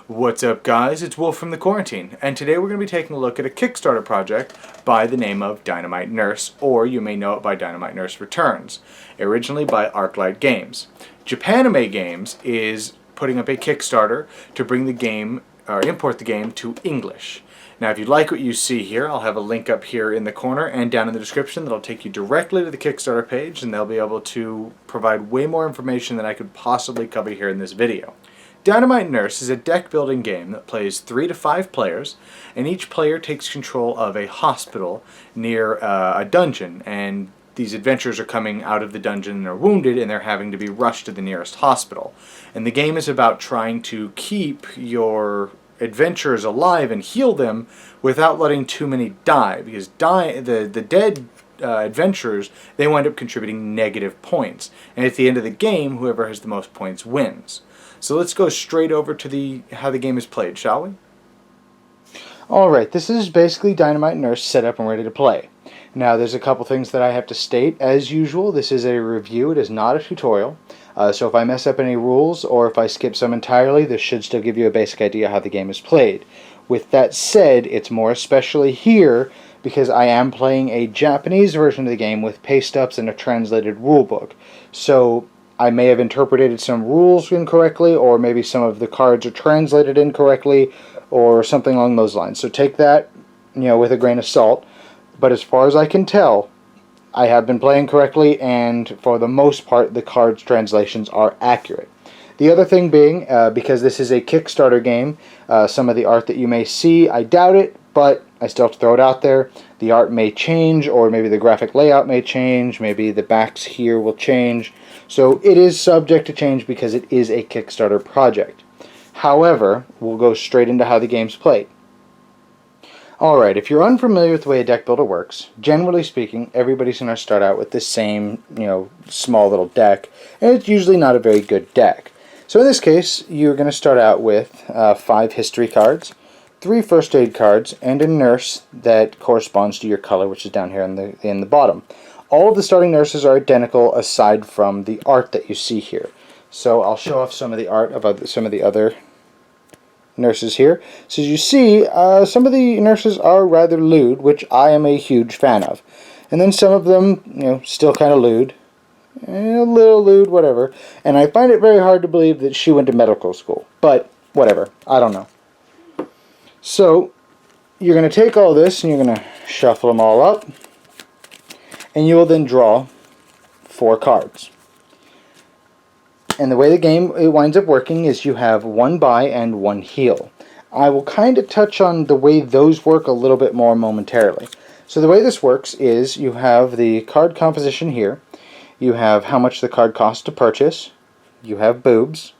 What's up, guys? It's Wolf from the Quarantine, and today we're going to be taking a look at a Kickstarter project by the name of Dynamite Nurse, or you may know it by Dynamite Nurse Returns, originally by ArcLight Games. Japanime Games is putting up a Kickstarter to bring the game, or import the game, to English. Now, if you like what you see here, I'll have a link up here in the corner and down in the description that'll take you directly to the Kickstarter page, and they'll be able to provide way more information than I could possibly cover here in this video. Dynamite Nurse is a deck-building game that plays 3 to 5 players, and each player takes control of a hospital near a dungeon, and these adventurers are coming out of the dungeon and are wounded, and they're having to be rushed to the nearest hospital. And the game is about trying to keep your adventurers alive and heal them without letting too many die, because the dead adventurers, they wind up contributing negative points, and at the end of the game, whoever has the most points wins. So let's go straight over to how the game is played, shall we? Alright, this is basically Dynamite Nurse set up and ready to play. Now, there's a couple things that I have to state. As usual, this is a review, it is not a tutorial. So if I mess up any rules, or if I skip some entirely, this should still give you a basic idea how the game is played. With that said, it's more especially here because I am playing a Japanese version of the game with paste-ups and a translated rulebook. So I may have interpreted some rules incorrectly, or maybe some of the cards are translated incorrectly, or something along those lines. So take that, with a grain of salt. But as far as I can tell, I have been playing correctly, and for the most part, the cards translations are accurate. The other thing being, because this is a Kickstarter game, some of the art that you may see, I doubt it, but I still have to throw it out there. The art may change, or maybe the graphic layout may change, maybe the backs here will change. So it is subject to change because it is a Kickstarter project. However, we'll go straight into how the game's played. Alright, if you're unfamiliar with the way a deck builder works, generally speaking, everybody's going to start out with the same, small little deck, and it's usually not a very good deck. So in this case, you're going to start out with 5 history cards, 3 first aid cards, and a nurse that corresponds to your color, which is down here in the bottom. All of the starting nurses are identical aside from the art that you see here. So I'll show off some of the art of some of the other nurses here. So as you see, some of the nurses are rather lewd, which I am a huge fan of. And then some of them, still kind of lewd. A little lewd, whatever. And I find it very hard to believe that she went to medical school. But whatever, I don't know. So you're going to take all this and you're going to shuffle them all up. And you will then draw 4 cards. And the way the game winds up working is you have 1 buy and 1 heal. I will kind of touch on the way those work a little bit more momentarily. So the way this works is you have the card composition here. You have how much the card costs to purchase. You have boobs.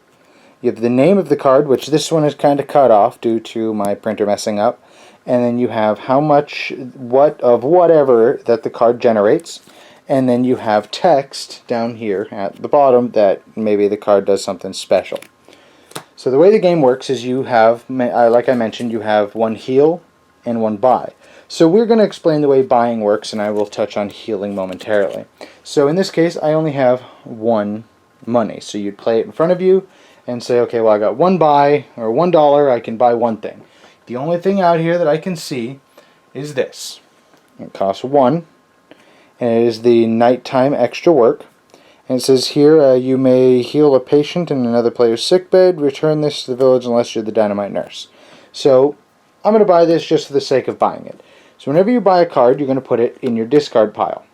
You have the name of the card, which this one is kind of cut off due to my printer messing up. And then you have how much of whatever that the card generates. And then you have text down here at the bottom that maybe the card does something special. So the way the game works is you have, like I mentioned, you have 1 heal and 1 buy. So we're going to explain the way buying works, and I will touch on healing momentarily. So in this case, I only have 1 money. So you'd play it in front of you and say, okay, well, I got 1 buy, or $1, I can buy 1 thing. The only thing out here that I can see is this. It costs 1. And it is the nighttime extra work. And it says here, you may heal a patient in another player's sickbed. Return this to the village unless you're the Dynamite Nurse. So I'm going to buy this just for the sake of buying it. So whenever you buy a card, you're going to put it in your discard pile.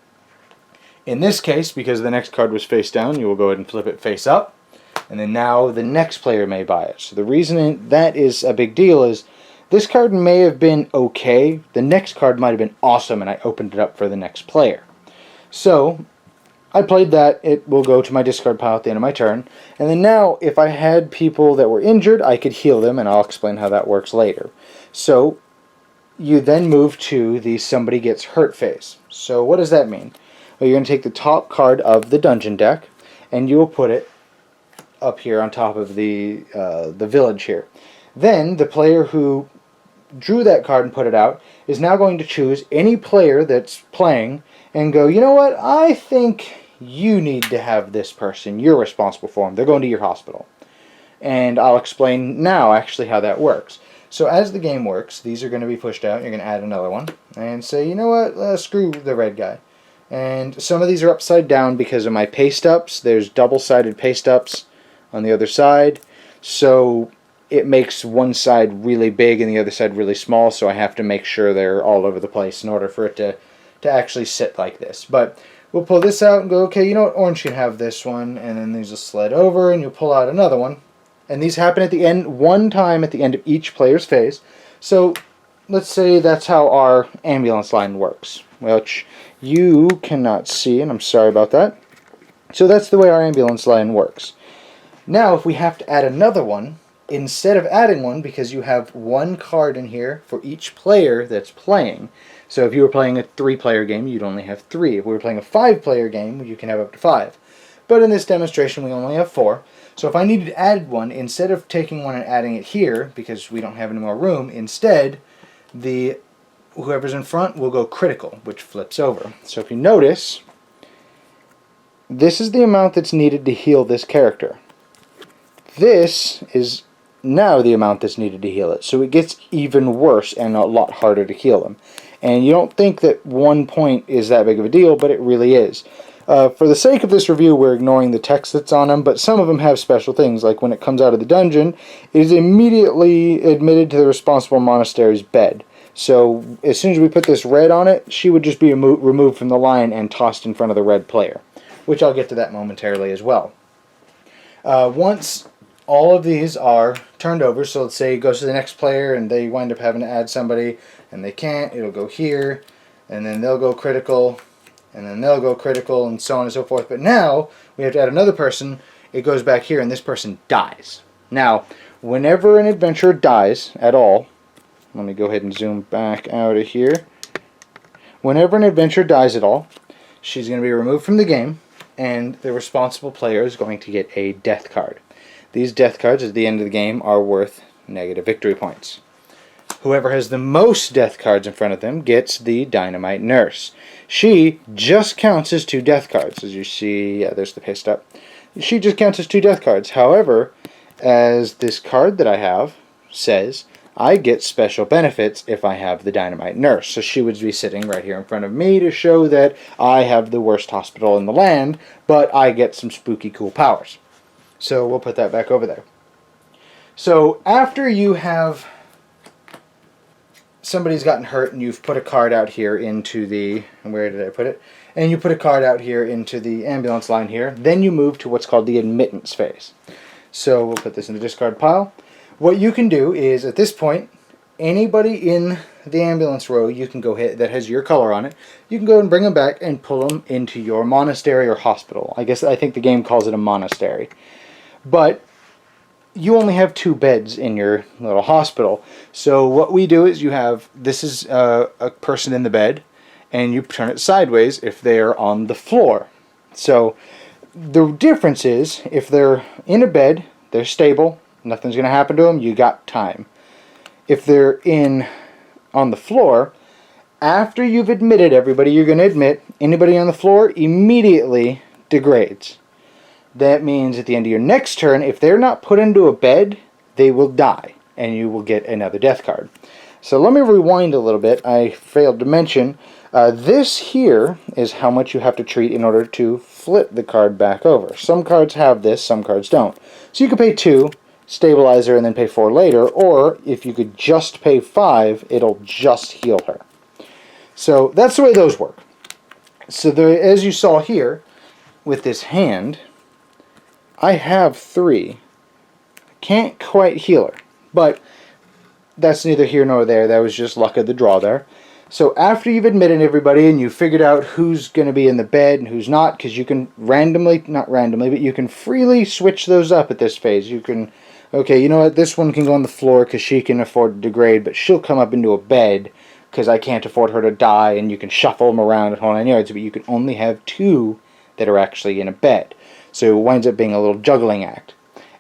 In this case, because the next card was face down, you will go ahead and flip it face up. And then now the next player may buy it. So the reason that is a big deal is this card may have been okay. The next card might have been awesome, and I opened it up for the next player. So I played that. It will go to my discard pile at the end of my turn. And then now, if I had people that were injured, I could heal them, and I'll explain how that works later. So you then move to the somebody gets hurt phase. So what does that mean? Well, you're going to take the top card of the dungeon deck, and you will put it up here on top of the village here. Then the player who drew that card and put it out is now going to choose any player that's playing and go, you know what, I think you need to have this person. You're responsible for them. They're going to your hospital. and I'll explain now actually how that works. So as the game works, these are going to be pushed out. You're going to add another one and say, you know what, screw the red guy. And some of these are upside down because of my paste ups. There's double-sided paste ups on the other side. So it makes one side really big and the other side really small. So I have to make sure they're all over the place in order for it to actually sit like this. But we'll pull this out and go, okay, you know what, orange can have this one. And then these will slide over and you'll pull out another one. And these happen at the end, one time at the end of each player's phase. So let's say that's how our ambulance line works, which you cannot see, and I'm sorry about that. So that's the way our ambulance line works. Now if we have to add another one, instead of adding one, because you have one card in here for each player that's playing. So if you were playing a 3-player game, you'd only have 3. If we were playing a 5-player game, you can have up to 5. But in this demonstration, we only have 4. So if I needed to add one, instead of taking one and adding it here, because we don't have any more room, instead, whoever's in front will go critical, which flips over. So if you notice, this is the amount that's needed to heal this character. This is now the amount that's needed to heal it. So it gets even worse and a lot harder to heal them. And you don't think that 1 point is that big of a deal, but it really is. For the sake of this review, we're ignoring the text that's on them, but some of them have special things, like when it comes out of the dungeon, it is immediately admitted to the responsible monastery's bed. So as soon as we put this red on it, she would just be removed from the line and tossed in front of the red player, which I'll get to that momentarily as well. Once all of these are turned over, so let's say it goes to the next player and they wind up having to add somebody and they can't, it'll go here, and then they'll go critical, and then they'll go critical, and so on and so forth. But now we have to add another person. It goes back here, and this person dies. Now, whenever an adventurer dies at all, let me go ahead and zoom back out of here. Whenever an adventurer dies at all, she's going to be removed from the game, and the responsible player is going to get a death card. These death cards at the end of the game are worth negative victory points. Whoever has the most death cards in front of them gets the Dynamite Nurse. She just counts as 2 death cards. As you see, yeah, there's the paste up. She just counts as 2 death cards. However, as this card that I have says, I get special benefits if I have the Dynamite Nurse. So she would be sitting right here in front of me to show that I have the worst hospital in the land, but I get some spooky cool powers. So we'll put that back over there. So after you have somebody's gotten hurt and you've put a card out here into the, where did I put it? And you put a card out here into the ambulance line here, then you move to what's called the admittance phase. So we'll put this in the discard pile. What you can do is, at this point, anybody in the ambulance row you can go hit that has your color on it, you can go and bring them back and pull them into your monastery or hospital. I think the game calls it a monastery. But you only have 2 beds in your little hospital. So what we do is this is a person in the bed, and you turn it sideways if they're on the floor. So the difference is, if they're in a bed, they're stable, nothing's going to happen to them, you got time. If they're on the floor, after you've admitted everybody you're going to admit, anybody on the floor immediately degrades. That means at the end of your next turn, if they're not put into a bed, they will die, and you will get another death card. So let me rewind a little bit. I failed to mention, this here is how much you have to treat in order to flip the card back over. Some cards have this, some cards don't. So you could pay 2, stabilizer, and then pay 4 later, or if you could just pay 5, it'll just heal her. So that's the way those work. So as you saw here, with this hand, I have 3. Can't quite heal her, but that's neither here nor there. That was just luck of the draw there. So after you've admitted everybody and you've figured out who's going to be in the bed and who's not, because you can not randomly, but you can freely switch those up at this phase. You can, okay, you know what, this one can go on the floor because she can afford to degrade, but she'll come up into a bed because I can't afford her to die, and you can shuffle them around at whole 9 yards, but you can only have 2 that are actually in a bed. So it winds up being a little juggling act.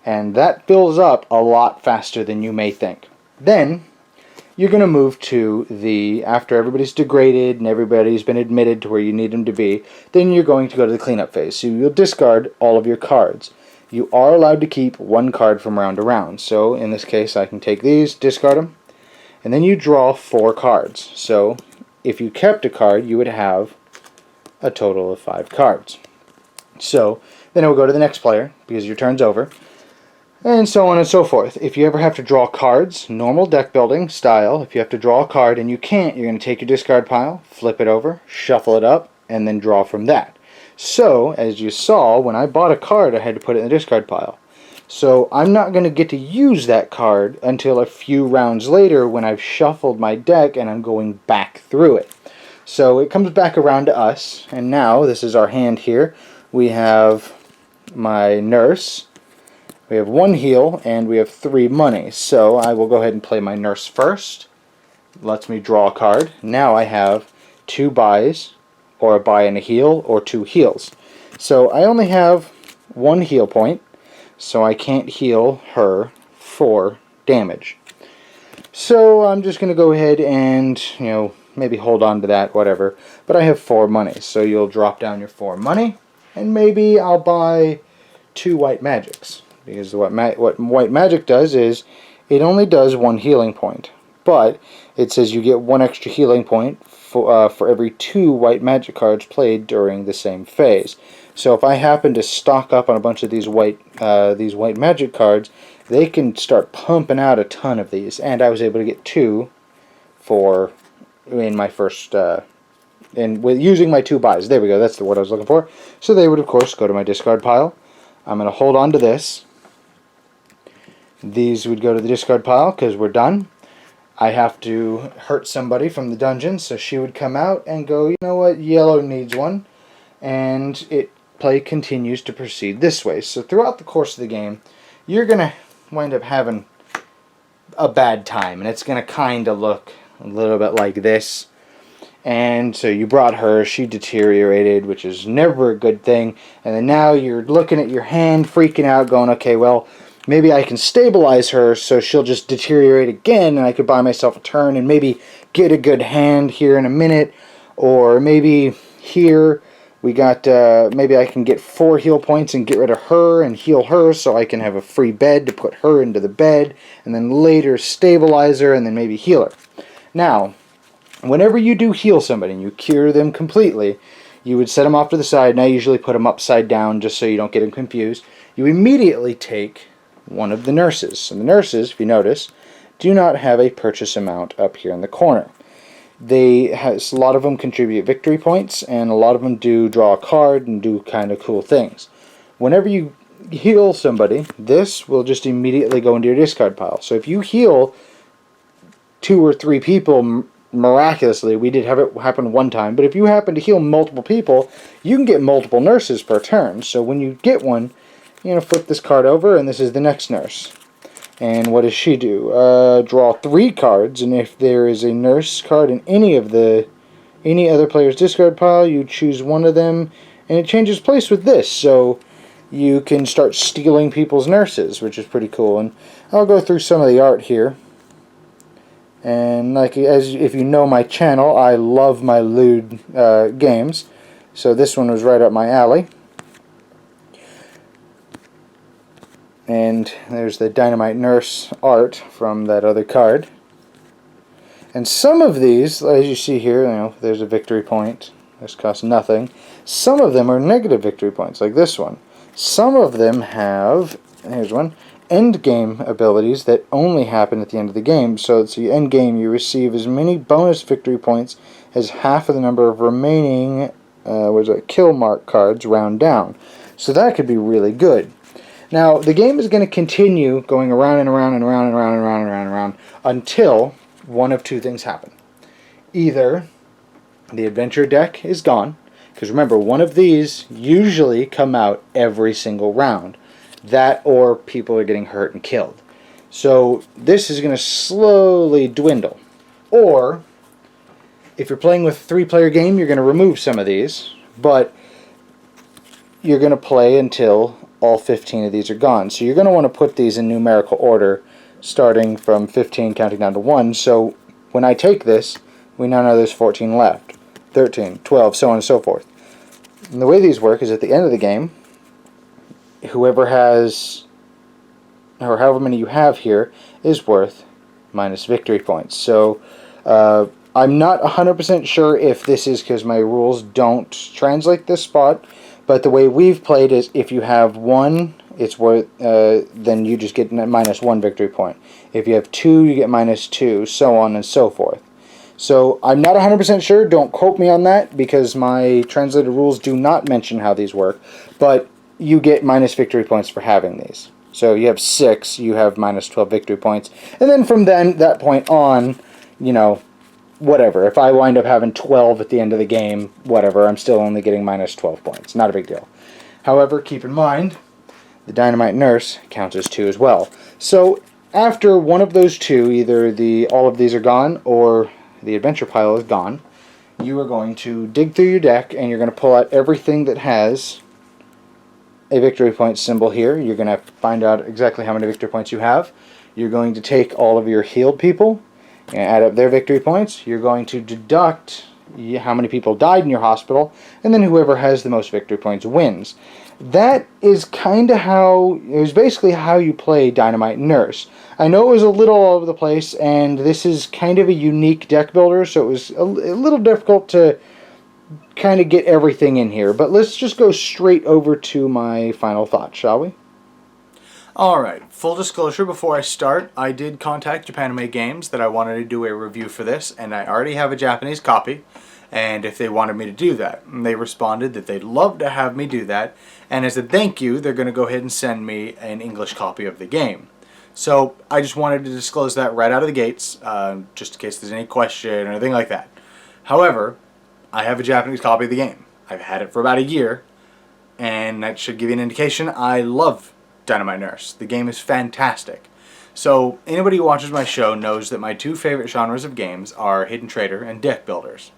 And that builds up a lot faster than you may think. Then, you're going to move to after everybody's degraded and everybody's been admitted to where you need them to be, then you're going to go to the cleanup phase. So you'll discard all of your cards. you are allowed to keep one card from round to round. So in this case, I can take these, discard them, and then you draw 4 cards. So if you kept a card, you would have a total of 5 cards. So then it will go to the next player, because your turn's over, and so on and so forth. If you ever have to draw cards, normal deck building style, if you have to draw a card and you can't, you're going to take your discard pile, flip it over, shuffle it up, and then draw from that. So, as you saw, when I bought a card, I had to put it in the discard pile. So I'm not going to get to use that card until a few rounds later when I've shuffled my deck and I'm going back through it. So it comes back around to us, and now this is our hand here. We have my nurse, we have 1 heal, and we have 3 money. So I will go ahead and play my nurse first. Lets me draw a card. Now I have 2 buys, or a buy and a heal, or 2 heals. So I only have 1 heal point, so I can't heal her for damage. So I'm just going to go ahead and, maybe hold on to that, whatever. But I have 4 money, so you'll drop down your 4 money, and maybe I'll buy 2 white magics. Because what white magic does is, it only does 1 healing point. But it says you get 1 extra healing point for every 2 white magic cards played during the same phase. So if I happen to stock up on a bunch of these white magic cards, they can start pumping out a ton of these. And I was able to get 2 in my first, and with using my 2 buys. There we go, that's the word I was looking for. So they would of course go to my discard pile. I'm going to hold on to this. These would go to the discard pile because we're done. I have to hurt somebody from the dungeon, so she would come out and go, you know what, yellow needs one. And play continues to proceed this way. So throughout the course of the game, you're going to wind up having a bad time. And it's going to kind of look a little bit like this. And so you brought her, she deteriorated, which is never a good thing. And then now you're looking at your hand, freaking out, going, okay, well, maybe I can stabilize her so she'll just deteriorate again and I could buy myself a turn and maybe get a good hand here in a minute. Or maybe here we got, maybe I can get 4 heal points and get rid of her and heal her so I can have a free bed to put her into the bed. And then later stabilize her and then maybe heal her. Now, whenever you do heal somebody and you cure them completely, you would set them off to the side, and I usually put them upside down just so you don't get them confused. You immediately take one of the nurses. And the nurses, if you notice, do not have a purchase amount up here in the corner. A lot of them contribute victory points, and a lot of them do draw a card and do kind of cool things. Whenever you heal somebody, this will just immediately go into your discard pile. So if you heal 2 or 3 people miraculously, we did have it happen one time, but if you happen to heal multiple people, you can get multiple nurses per turn. So when you get one, you're going to flip this card over, and this is the next nurse. And what does she do? Draw 3 cards, and if there is a nurse card in any other player's discard pile, you choose one of them, and it changes place with this. So you can start stealing people's nurses, which is pretty cool. And I'll go through some of the art here. And if you know my channel, I love my lewd games. So this one was right up my alley. And there's the Dynamite Nurse art from that other card. And some of these, as you see here, there's a victory point. This costs nothing. Some of them are negative victory points, like this one. Some of them have, here's one, endgame abilities that only happen at the end of the game. So it's the endgame, you receive as many bonus victory points as half of the number of remaining kill mark cards round down. So that could be really good. Now the game is going to continue going around and around and around and around and around and around and around until one of 2 things happen. Either the adventure deck is gone, because remember, one of these usually come out every single round. That or people are getting hurt and killed. So this is going to slowly dwindle. Or, if you're playing with a 3-player game, you're going to remove some of these, but you're going to play until all 15 of these are gone. So you're going to want to put these in numerical order, starting from 15, counting down to 1. So when I take this, we now know there's 14 left, 13, 12, so on and so forth. And the way these work is at the end of the game, whoever has, or however many you have here, is worth minus victory points. So I'm not 100% sure if this is because my rules don't translate this spot, but the way we've played is if you have 1, it's worth, then you just get minus 1 victory point. If you have 2, you get minus 2, so on and so forth. So I'm not 100% sure, don't quote me on that, because my translated rules do not mention how these work, but you get minus victory points for having these. So you have 6, you have minus 12 victory points, and then from that point on, you know, whatever. If I wind up having 12 at the end of the game, whatever, I'm still only getting minus 12 points. Not a big deal. However, keep in mind, the Dynamite Nurse counts as 2 as well. So after one of those 2, either all of these are gone or the adventure pile is gone, you are going to dig through your deck and you're going to pull out everything that has a victory point symbol here. You're going to find out exactly how many victory points you have. You're going to take all of your healed people and add up their victory points. You're going to deduct how many people died in your hospital, and then whoever has the most victory points wins. That is basically how you play Dynamite Nurse. I know it was a little all over the place, and this is kind of a unique deck builder, so it was a little difficult to kind of get everything in here. But let's just go straight over to my final thoughts, shall we? Alright, full disclosure before I start, I did contact Japanime Games that I wanted to do a review for this, and I already have a Japanese copy, and if they wanted me to do that. And they responded that they'd love to have me do that, and as a thank you, they're going to go ahead and send me an English copy of the game. So I just wanted to disclose that right out of the gates, just in case there's any question or anything like that. However, I have a Japanese copy of the game. I've had it for about a year, and that should give you an indication. I love Dynamite Nurse. The game is fantastic. So anybody who watches my show knows that my 2 favorite genres of games are Hidden Trader and Deck Builders.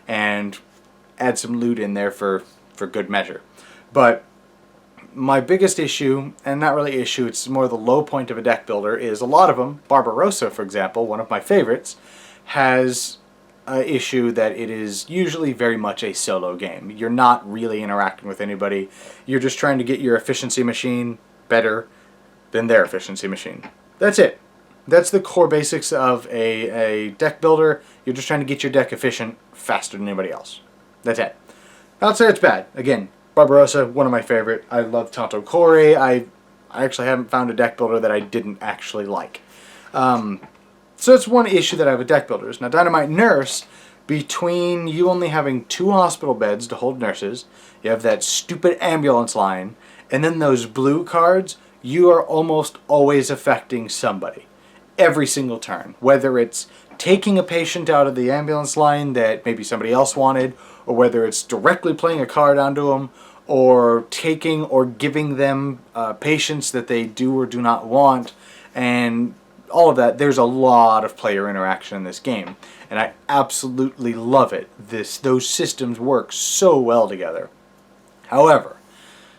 And add some loot in there for good measure. But my biggest issue, and not really issue, it's more the low point of a deck builder, is a lot of them, Barbarossa for example, one of my favorites, has an issue that it is usually very much a solo game. You're not really interacting with anybody. You're just trying to get your efficiency machine better than their efficiency machine. That's it. That's the core basics of a deck builder. You're just trying to get your deck efficient faster than anybody else. That's it. Not say it's bad. Again, Barbarossa, one of my favorite. I love Tanto Kore. I actually haven't found a deck builder that I didn't actually like. So that's one issue that I have with deck builders. Now, Dynamite Nurse, between you only having 2 hospital beds to hold nurses, you have that stupid ambulance line, and then those blue cards, you are almost always affecting somebody. Every single turn. Whether it's taking a patient out of the ambulance line that maybe somebody else wanted, or whether it's directly playing a card onto them, or taking or giving them patients that they do or do not want, and all of that. There's a lot of player interaction in this game, and I absolutely love it. Those systems work so well together. However,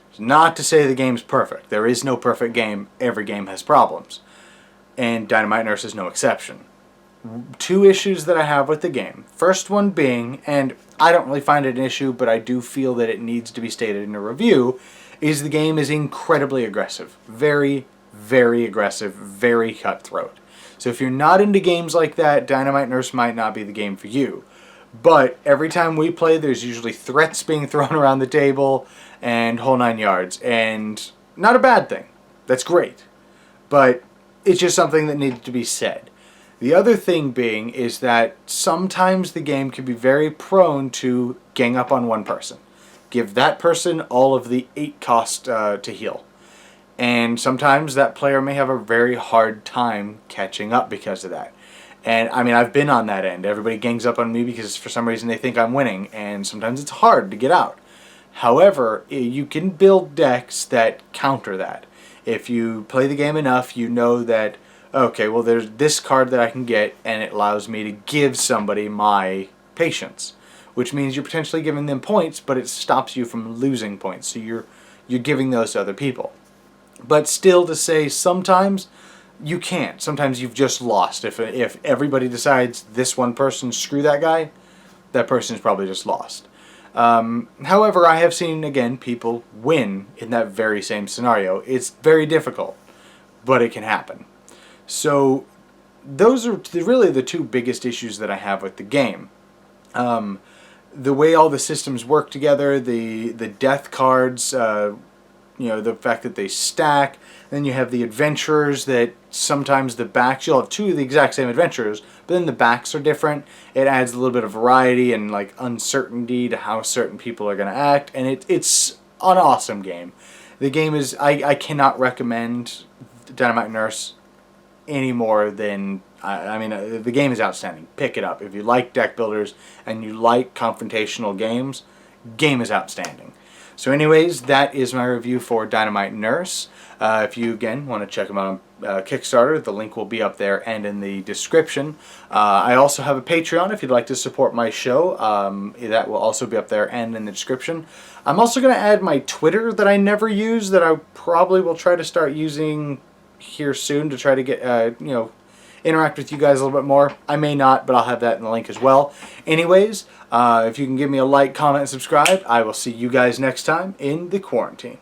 it's not to say the game's perfect. There is no perfect game. Every game has problems, and Dynamite Nurse is no exception. 2 issues that I have with the game. First one being, and I don't really find it an issue, but I do feel that it needs to be stated in a review, is the game is incredibly aggressive. Very, very aggressive, very cutthroat. So if you're not into games like that, Dynamite Nurse might not be the game for you. But every time we play, there's usually threats being thrown around the table and whole 9 yards. And not a bad thing. That's great. But it's just something that needed to be said. The other thing being is that sometimes the game can be very prone to gang up on one person. Give that person all of the 8 cost to heal. And sometimes that player may have a very hard time catching up because of that. And I mean, I've been on that end. Everybody gangs up on me because for some reason they think I'm winning, and sometimes it's hard to get out. However, you can build decks that counter that. If you play the game enough, you know that, okay, well, there's this card that I can get, and it allows me to give somebody my patience, which means you're potentially giving them points, but it stops you from losing points. So you're giving those to other people. But still, to say sometimes you can't. Sometimes you've just lost. If everybody decides this one person, screw that guy, that person's probably just lost. However, I have seen, again, people win in that very same scenario. It's very difficult, but it can happen. So those are really the two biggest issues that I have with the game. The way all the systems work together, the death cards, the fact that they stack. Then you have the adventurers that sometimes the backs, you'll have two of the exact same adventurers, but then the backs are different. It adds a little bit of variety and like uncertainty to how certain people are going to act, and it's an awesome game. The game is, I cannot recommend Dynamite Nurse any more than, the game is outstanding. Pick it up. If you like deck builders and you like confrontational games, game is outstanding. So anyways, that is my review for Dynamite Nurse. If you, again, want to check them out on Kickstarter, the link will be up there and in the description. I also have a Patreon if you'd like to support my show. That will also be up there and in the description. I'm also going to add my Twitter that I never use, that I probably will try to start using here soon to try to get, interact with you guys a little bit more. I may not, but I'll have that in the link as well. Anyways, if you can give me a like, comment, and subscribe, I will see you guys next time in the quarantine.